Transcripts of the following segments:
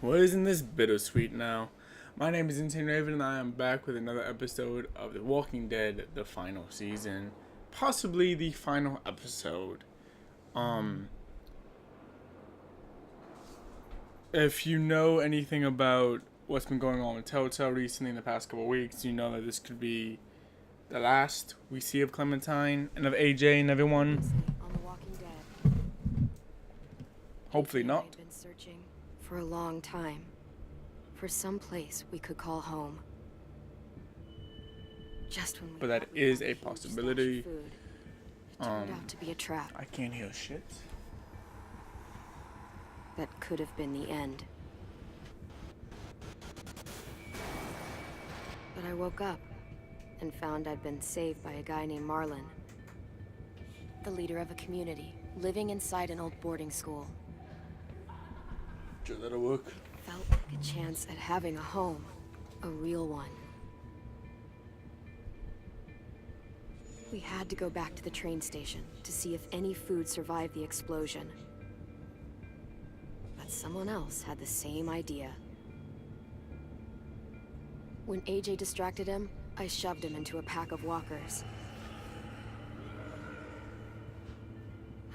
Well, isn't this bittersweet now? My name is Insane Raven, and I am back with another episode of The Walking Dead, the final season. Possibly the final episode. Um, if you know anything about what's been going on with Telltale recently in the past couple of weeks, you know that this could be the last we see of Clementine and of AJ and everyone. On The Walking Dead. Hopefully AJ and I not. had been searching for a long time for some place we could call home. Just when we But that thought we is found a huge stash of possibility. food, it turned out to be a trap I can't hear shit. that could have been the end. But I woke up and found I'd been saved by a guy named Marlon, the leader of a community living inside an old boarding school. Sure that'll work. Felt like a chance at having a home, a real one. We had to go back to the train station to see if any food survived the explosion. But someone else had the same idea. When AJ distracted him, I shoved him into a pack of walkers.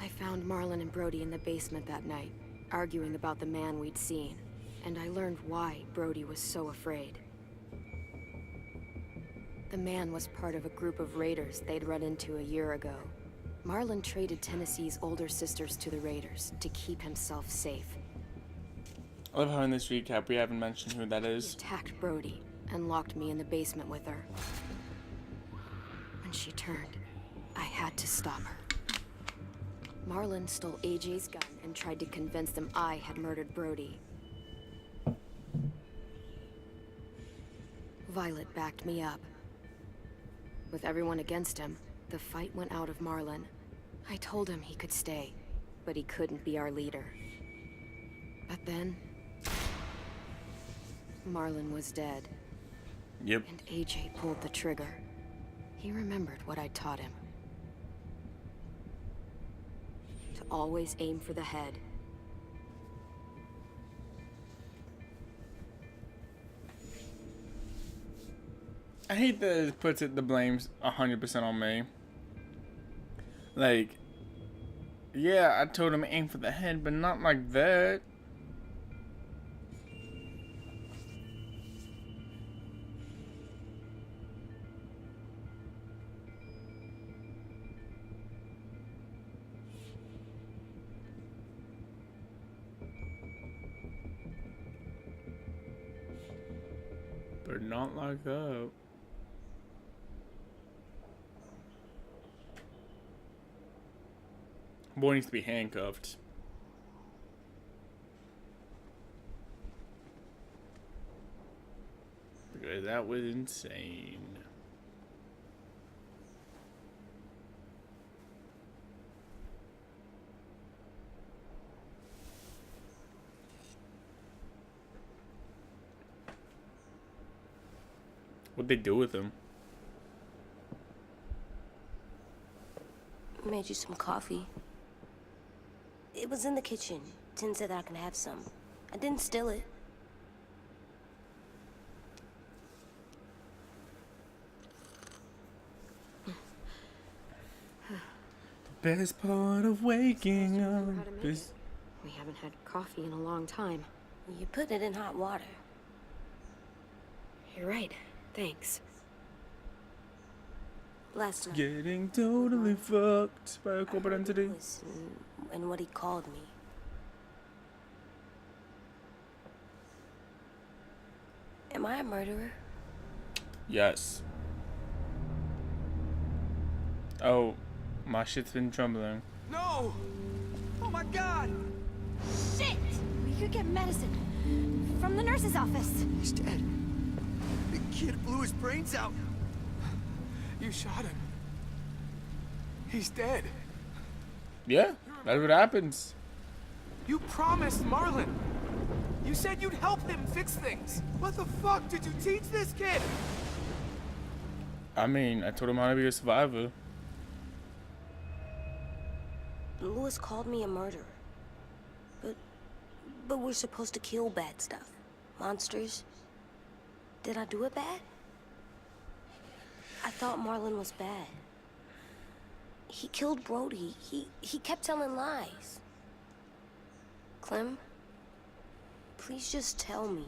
I found Marlon and Brody in the basement that night, arguing about the man we'd seen, and I learned why Brody was so afraid. The man was part of a group of raiders they'd run into a year ago. Marlon traded Tennessee's older sisters to the raiders to keep himself safe. I love how in this recap we haven't mentioned who that He is. attacked Brody and locked me in the basement with her. When she turned, I had to stop her. Marlon stole AJ's gun and tried to convince them I had murdered Brody. Violet backed me up. With everyone against him, the fight went out of Marlon. I told him he could stay, but he couldn't be our leader. But then, Marlon was dead, Yep. and AJ pulled the trigger. He remembered what I'd taught him. To always aim for the head. I hate that it puts the blames 100% on me. Like, yeah, I told him aim for the head, but not like that. But not like that. Boy needs to be handcuffed. Because that was insane. What'd they do with him? Made you some coffee. It was in the kitchen. Tin said that I can have some. I didn't steal it. Best part of waking up is... We haven't had coffee in a long time. You put it in hot water. You're right. Thanks. Last night. Getting totally fucked by a corporate entity. Lewis and what he called me. Am I a murderer? Yes. Oh, my shit's been trembling. No! Oh my god! Shit! We could get medicine from the nurse's office. He's dead. The kid blew his brains out. You shot him. He's dead. Yeah, that's what happens. You promised Marlon. You said you'd help him fix things. What the fuck did you teach this kid? I mean, I told him how to be a survivor. Lewis called me a murderer. But But we're supposed to kill bad stuff. Monsters. Did I do it bad? I thought Marlon was bad. He killed Brody. He kept telling lies. Clem, please just tell me.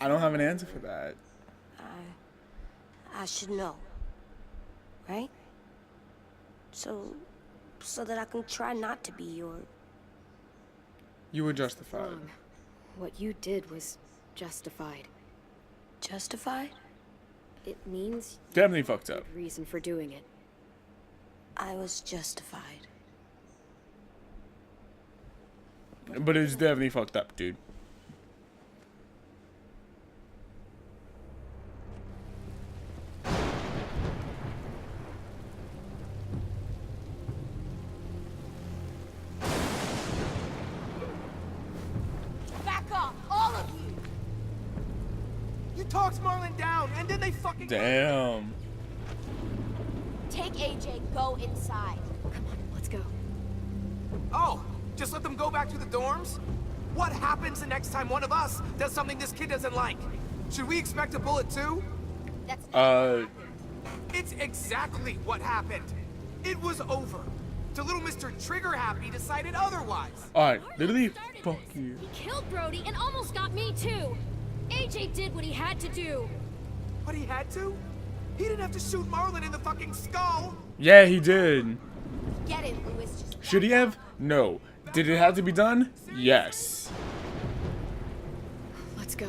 I don't have an answer for that. I should know. Right? So that I can try not to be your... You were justified. Wrong. What you did was justified. Justified? It means Definitely fucked up. good reason for doing it. I was justified. But it's definitely fucked up, dude. Back off, all of you! You talked Marlon down, and then they fucking... Damn. Take AJ, go inside. Come on, let's go. Oh, just let them go back to the dorms? What happens the next time one of us does something this kid doesn't like? Should we expect a bullet too? That's It's exactly what happened. It was over. Till little Mr. Trigger Happy decided otherwise. Alright, literally, fuck you. He killed Brody and almost got me too. AJ did what he had to do. But he had to? He didn't have to shoot Marlon in the fucking skull. Yeah, he did. Get it, Louis. Just Should he have? No. Did it have to be done? Yes. Let's go.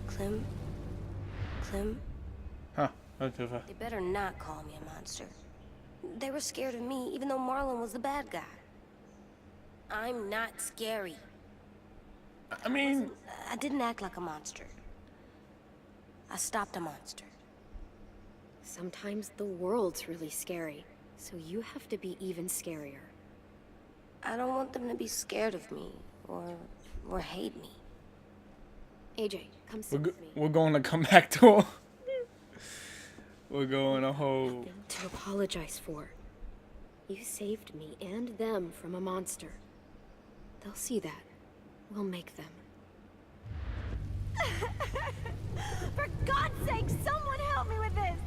Clem? Huh. Okay. They better not call me a monster. They were scared of me, even though Marlon was the bad guy. I'm not scary. I mean, I didn't act like a monster. I stopped a monster. Sometimes the world's really scary, so you have to be even scarier. I don't want them to be scared of me, or hate me. AJ, come sit with me. we're going to come back to. We're going to hold. Nothing to apologize for. You saved me and them from a monster. They'll see that. We'll make them. For God's sake, someone help me with this!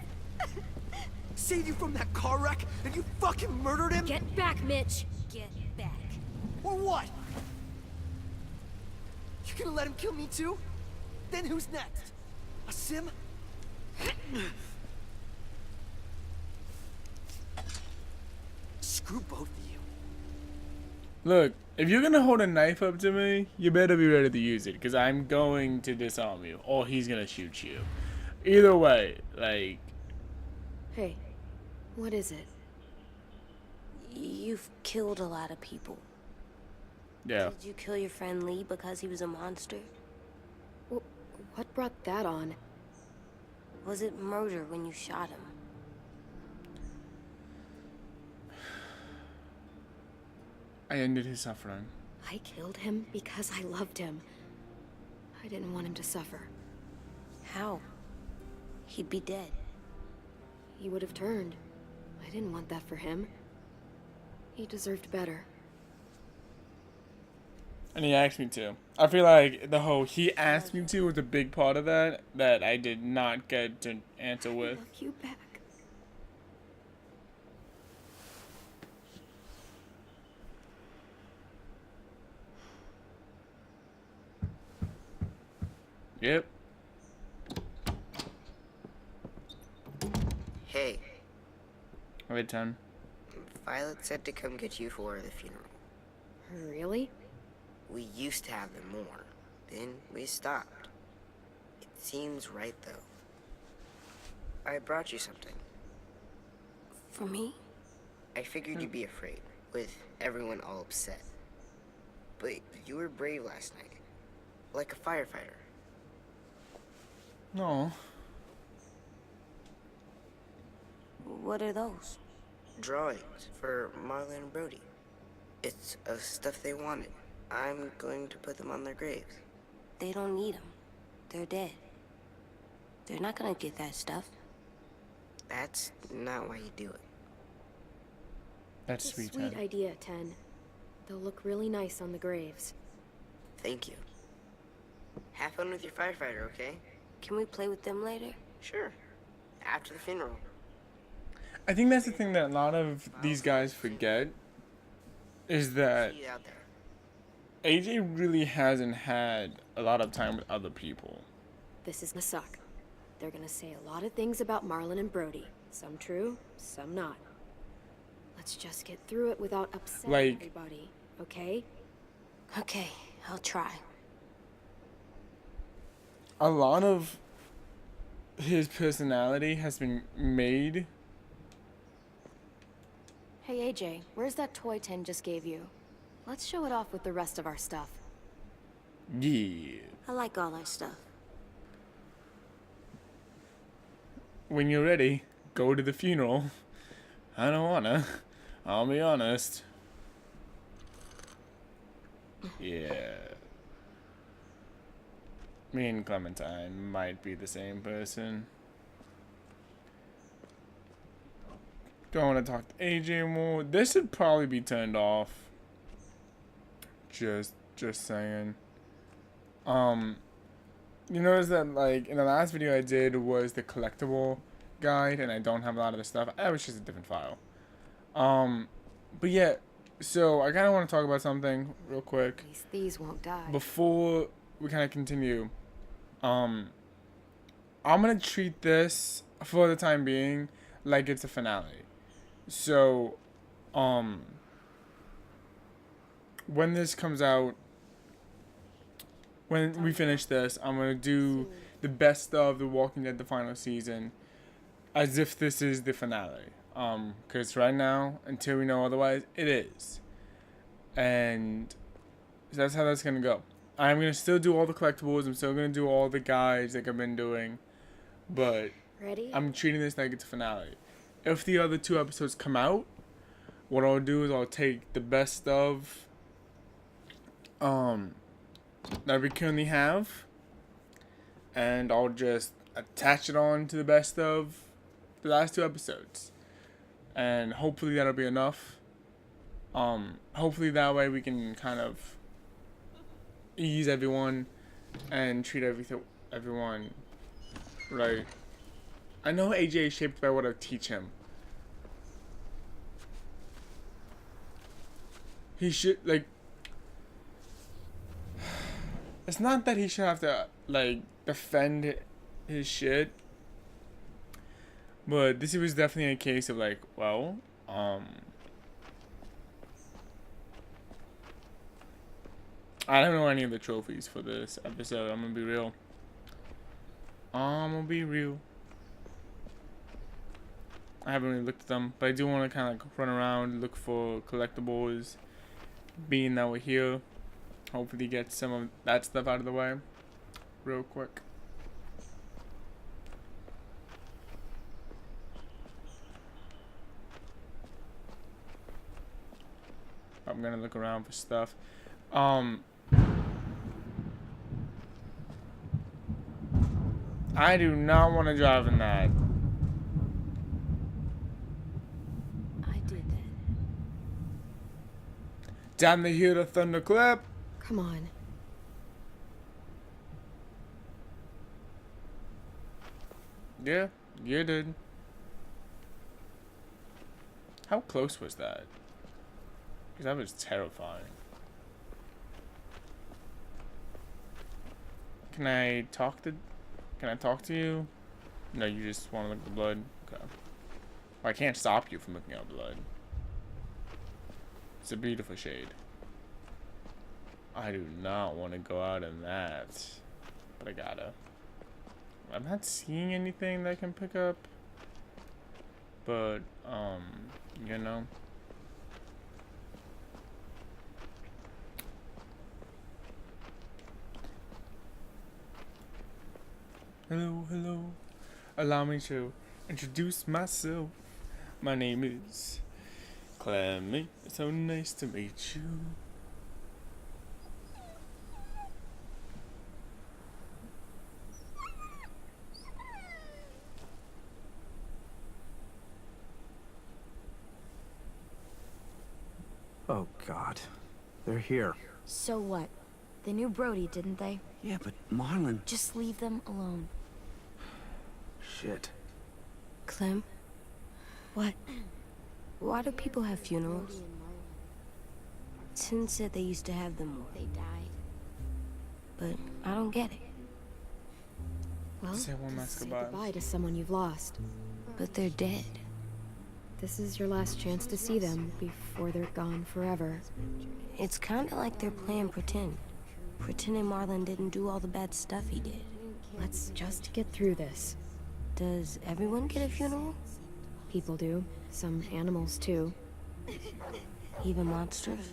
Saved you from that car wreck, and you fucking murdered him? Get back, Mitch! Get back. Or what? You gonna let him kill me too? Then who's next? A sim? Screw both of you. Look, if you're gonna hold a knife up to me, you better be ready to use it, because I'm going to disarm you, or he's gonna shoot you. Either way, like... Hey, what is it? You've killed a lot of people. Yeah. Did you kill your friend Lee because he was a monster? What brought that on? Was it murder when you shot him? I ended his suffering. I killed him because I loved him. I didn't want him to suffer. How? He'd be dead. He would have turned. I didn't want that for him. He deserved better. And he asked me to. I feel like the whole he asked me to was a big part of that I did not get to answer I with. love you back. Yep. Hey, Wait, 10. Violet said to come get you for the funeral. Really? We used to have them more. Then we stopped. It seems right, though. I brought you something. For me? I figured you'd be afraid, with everyone all upset. But you were brave last night. Like a firefighter. No. What are those? Drawings for Marlon and Brody. It's of stuff they wanted. I'm going to put them on their graves. They don't need them. They're dead. They're not gonna get that stuff. That's not why you do it. That's It's a sweet, sweet 10. idea, 10. They'll look really nice on the graves. Thank you. Have fun with your firefighter, okay? Can we play with them later? Sure. After the funeral. I think that's the thing that a lot of these guys forget is that See you out there. AJ really hasn't had a lot of time with other people. This is gonna suck. They're gonna say a lot of things about Marlon and Brody. Some true, some not. Let's just get through it without upsetting Like- everybody, okay? Okay, I'll try. A lot of his personality has been made. Hey AJ, where's that toy Tin just gave you? Let's show it off with the rest of our stuff. Yeah. I like all our stuff. When you're ready, go to the funeral. I don't wanna. I'll be honest. Yeah. Me and Clementine might be the same person. Don't want to talk to AJ more. This should probably be turned off. Just saying. You notice that, like, in the last video I did was the collectible guide, and I don't have a lot of the stuff. That was just a different file. But yeah, so I kind of want to talk about something real quick At least these won't die. before we kind of continue. I'm gonna treat this for the time being like it's a finale. So, when this comes out, when we finish this, I'm gonna do the best of The Walking Dead, the final season, as if this is the finale. Because right now, until we know otherwise, it is. And that's how that's gonna go. I'm gonna still do all the collectibles. I'm still gonna do all the guides like I've been doing, but Ready? I'm treating this like it's a finale. If the other 2 episodes come out, what I'll do is I'll take the best of that we currently have, and I'll just attach it on to the best of the last 2 episodes, and hopefully that'll be enough. Hopefully that way we can kind of ease everyone and treat everyone right. I know AJ is shaped by what I teach him. He should, like, it's not that he should have to, like, defend his shit, but this was definitely a case of, like, well, I don't know any of the trophies for this episode. I'm gonna be real. I haven't really looked at them, but I do want to kind of like run around, look for collectibles, being that we're here. Hopefully get some of that stuff out of the way real quick. I'm gonna look around for stuff. I do not want to drive in that. I did that. Time to hear the thunderclap. Come on. Yeah, you did. How close was that? Because that was terrifying. Can I talk to you? No, you just want to look at the blood? Okay. Well, I can't stop you from looking at blood. It's a beautiful shade. I do not want to go out in that. But I gotta. I'm not seeing anything that I can pick up. But, you know. Hello, hello. Allow me to introduce myself. My name is Clemmy. It's so nice to meet you. Oh, God. They're here. So what? They knew Brody, didn't they? Yeah, but Marlon... Just leave them alone. Shit. Clem? What? Why do people have funerals? Sin said they used to have them more. They died. But I don't get it. Well, Say one last say goodbye. goodbye to someone you've lost. But they're dead. This is your last chance to see them before they're gone forever. It's kind of like they're playing pretend. Pretending Marlon didn't do all the bad stuff he did. Let's just get through this. Does everyone get a funeral? People do. Some animals, too. Even monsters?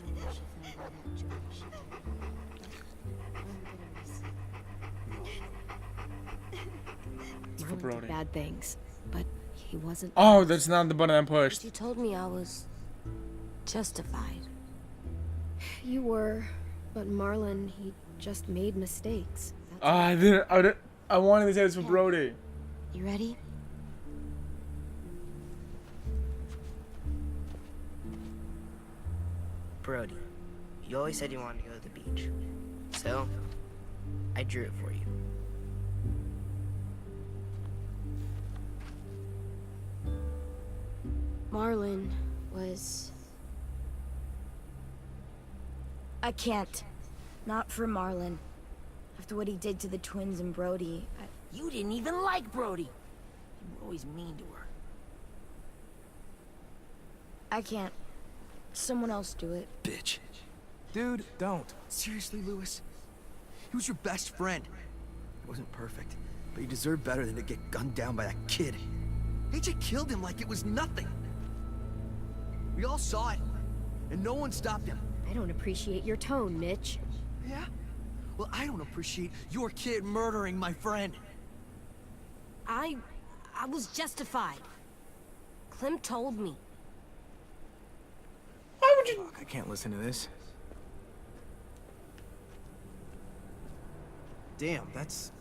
For Marlon Brody. did bad things, but he wasn't. Oh, that's not the button I pushed. You told me I was justified. You were, but Marlon, he just made mistakes. That's I didn't. I wanted to say this for Brody. You ready? Brody, you always said you wanted to go to the beach. So, I drew it for you. Marlon was... I can't. Not for Marlon. After what he did to the twins and Brody, You didn't even like Brody. You were always mean to her. I can't. Someone else do it. Bitch. Dude, don't. Seriously, Lewis? He was your best friend. He wasn't perfect, but he deserved better than to get gunned down by that kid. AJ killed him like it was nothing. We all saw it, and no one stopped him. I don't appreciate your tone, Mitch. Yeah? Well, I don't appreciate your kid murdering my friend. I was justified. Clem told me. Fuck, I can't listen to this. Damn, that's...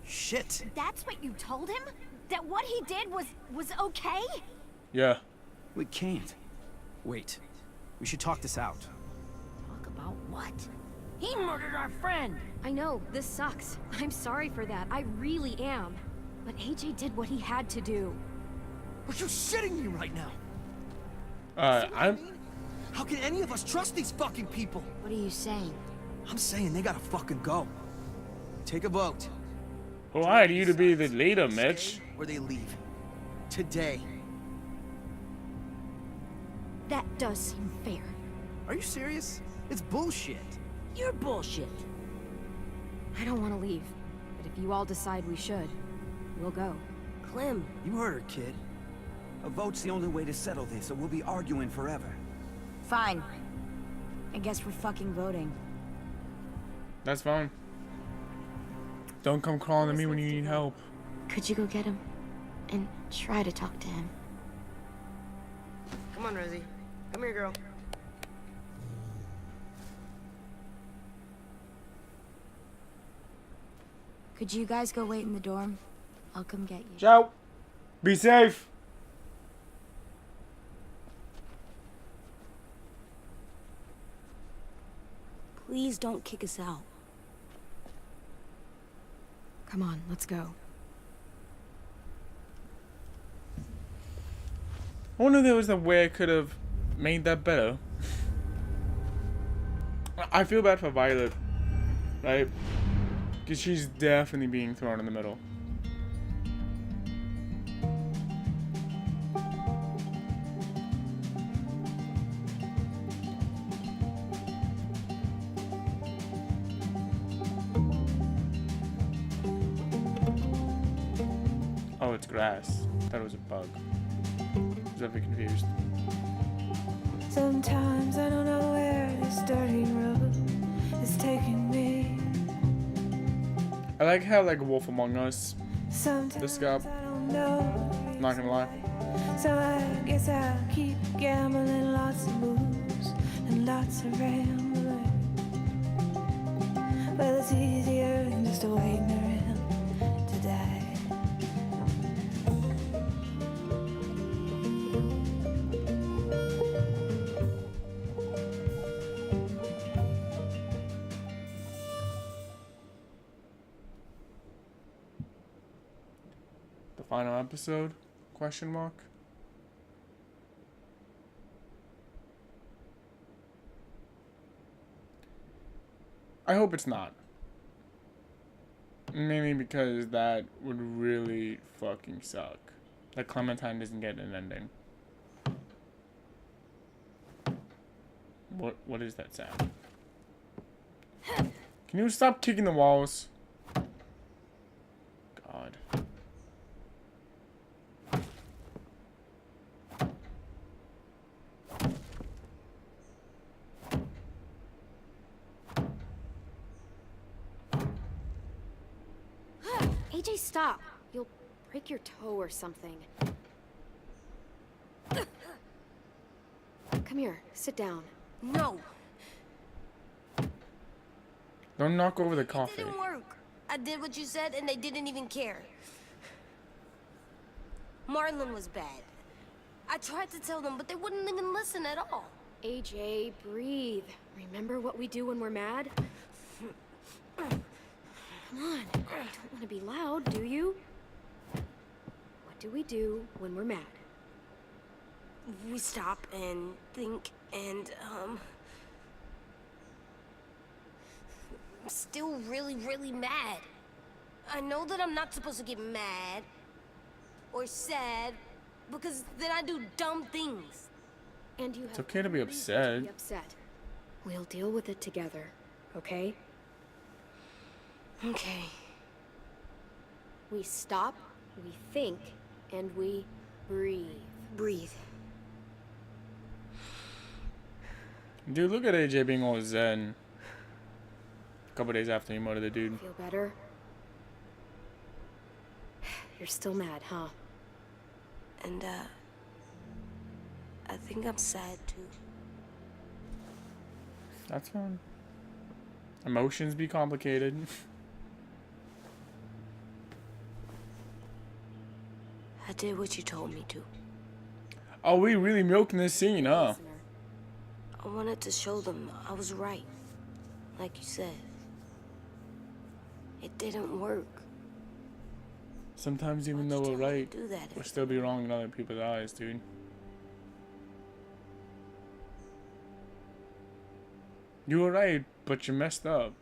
shit. That's what you told him? That what he did was okay? Yeah. We can't. Wait, we should talk this out. Talk about what? He murdered our friend! I know, this sucks. I'm sorry for that. I really am. But AJ did what he had to do. Are you shitting me right now? I'm. How can any of us trust these fucking people? What are you saying? I'm saying they gotta fucking go. Take a vote. Who hired you to be the leader, Mitch? Stay or they leave. Today. That does seem fair. Are you serious? It's bullshit. You're bullshit. I don't want to leave. But if you all decide we should, we'll go. Clem, You heard her, kid. A vote's the only way to settle this, or we'll be arguing forever. Fine. I guess we're fucking voting. That's fine. Don't come crawling to me when you need help. could you go get him? And try to talk to him. Come on, Rosie. Come here, girl. Could you guys go wait in the dorm? I'll come get you. Ciao. Be safe. Please don't kick us out. Come on, let's go. I wonder if there was a way I could have made that better. I feel bad for Violet, right? Because she's definitely being thrown in the middle. Oh, it's grass. I thought it was a bug. I was definitely confused. Sometimes I don't know where this dirty road is taking me. I like how like Wolf Among Us. Sometimes This guy, I don't know. not gonna lie. So I guess I'll keep gambling, lots of moves and lots of rambling. But it's easier than just waiting around to die. final episode? Question mark. I hope it's not. Mainly because that would really fucking suck. That Clementine doesn't get an ending. What is that sound? Can you stop kicking the walls? God. AJ, stop. You'll break your toe or something. Come here, sit down. No, Don't knock over the it coffee. didn't work. I did what you said and they didn't even care. Marlon was bad. I tried to tell them, but they wouldn't even listen at all. AJ, breathe. Remember what we do when we're mad? Come on, you don't want to be loud, do you? What do we do when we're mad? We stop and think and, I'm still really, really mad. I know that I'm not supposed to get mad or sad because then I do dumb things. And you have It's okay to be every right upset. to be upset. We'll deal with it together, okay? Okay. We stop, we think, and we breathe. Breathe. Dude, look at AJ being all zen. A couple days after he murdered the dude. Feel better? You're still mad, huh? And, I think I'm sad too. That's fine. Emotions be complicated. I did what you told me to. Oh, we really milking this scene, huh? Listener. I wanted to show them I was right. Like you said. It didn't work. Sometimes even Why'd though you we're tell me right, to do that? we'll still be wrong in other people's eyes, dude. You were right, but you messed up.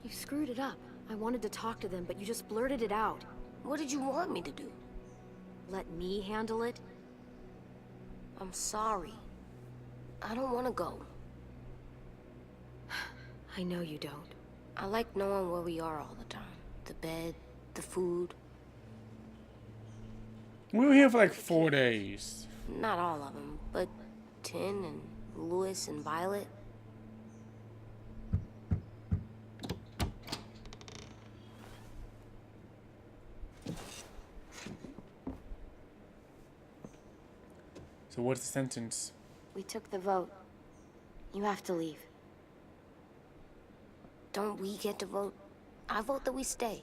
You screwed it up. I wanted to talk to them, but you just blurted it out. What did you want me to do? Let me handle it? I'm sorry. I don't want to go. I know you don't. I like knowing where we are all the time. The bed, the food. We were here for like 4 days. Not all of them, but Tin and Louis and Violet. So what's the sentence? We took the vote. You have to leave. Don't we get to vote? I vote that we stay.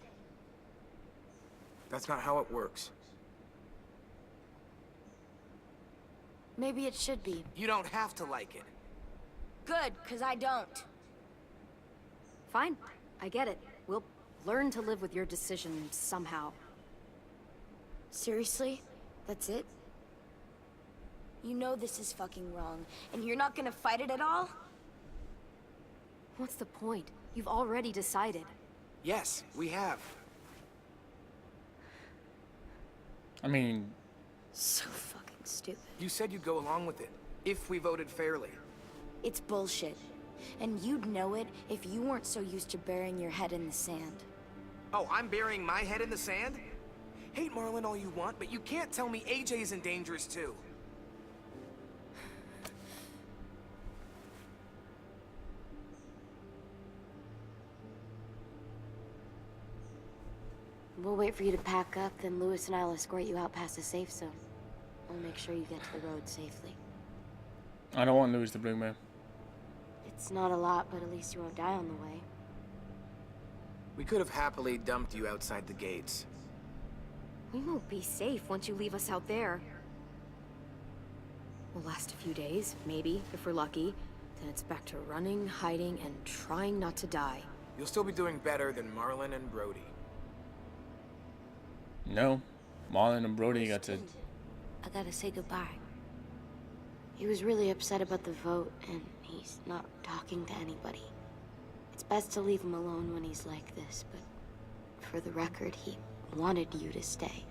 That's not how it works. Maybe it should be. You don't have to like it. Good, because I don't. Fine. I get it. We'll learn to live with your decision somehow. Seriously? That's it? You know this is fucking wrong, and you're not gonna fight it at all? What's the point? You've already decided. Yes, we have. I mean, So fucking stupid. You said you'd go along with it, if we voted fairly. It's bullshit. And you'd know it if you weren't so used to burying your head in the sand. Oh, I'm burying my head in the sand? Hate Marlon all you want, but you can't tell me AJ's in dangerous too. We'll wait for you to pack up, then Louis and I'll escort you out past the safe zone. We'll make sure you get to the road safely. I don't want Louis to bring me. It's not a lot, but at least you won't die on the way. We could have happily dumped you outside the gates. We won't be safe once you leave us out there. We'll last a few days, maybe, if we're lucky. Then it's back to running, hiding, and trying not to die. You'll still be doing better than Marlon and Brody. No. Marlon and Brody got to... I gotta say goodbye. He was really upset about the vote, and he's not talking to anybody. It's best to leave him alone when he's like this, but for the record, he wanted you to stay.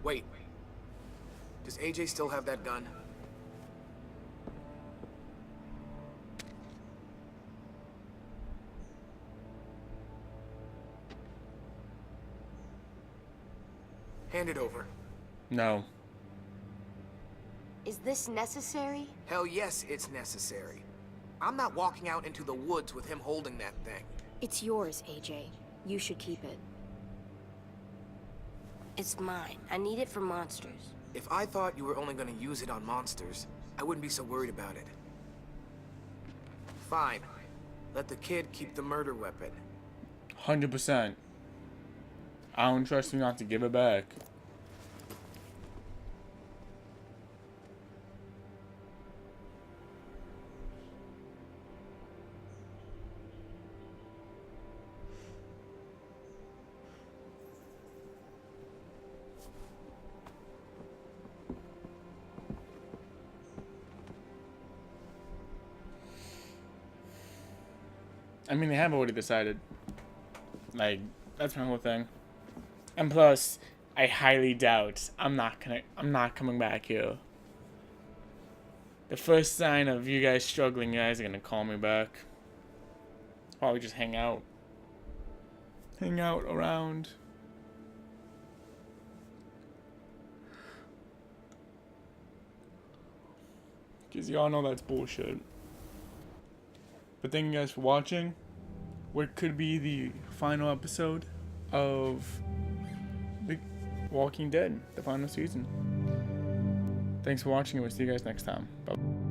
Wait. Does AJ still have that gun? Hand it over. No. Is this necessary? Hell yes, it's necessary. I'm not walking out into the woods with him holding that thing. It's yours, AJ. You should keep it. It's mine. I need it for monsters. If I thought you were only gonna use it on monsters, I wouldn't be so worried about it. Fine. Let the kid keep the murder weapon. 100%. I don't trust you not to give it back. I mean, they have already decided. Like, that's my whole thing. And plus, I highly doubt I'm not coming back here. The first sign of you guys struggling, you guys are gonna call me back. Probably just hang out. Hang out around. Because y'all know that's bullshit. But thank you guys for watching what could be the final episode of The Walking Dead, the final season. Thanks for watching, and we'll see you guys next time. Bye.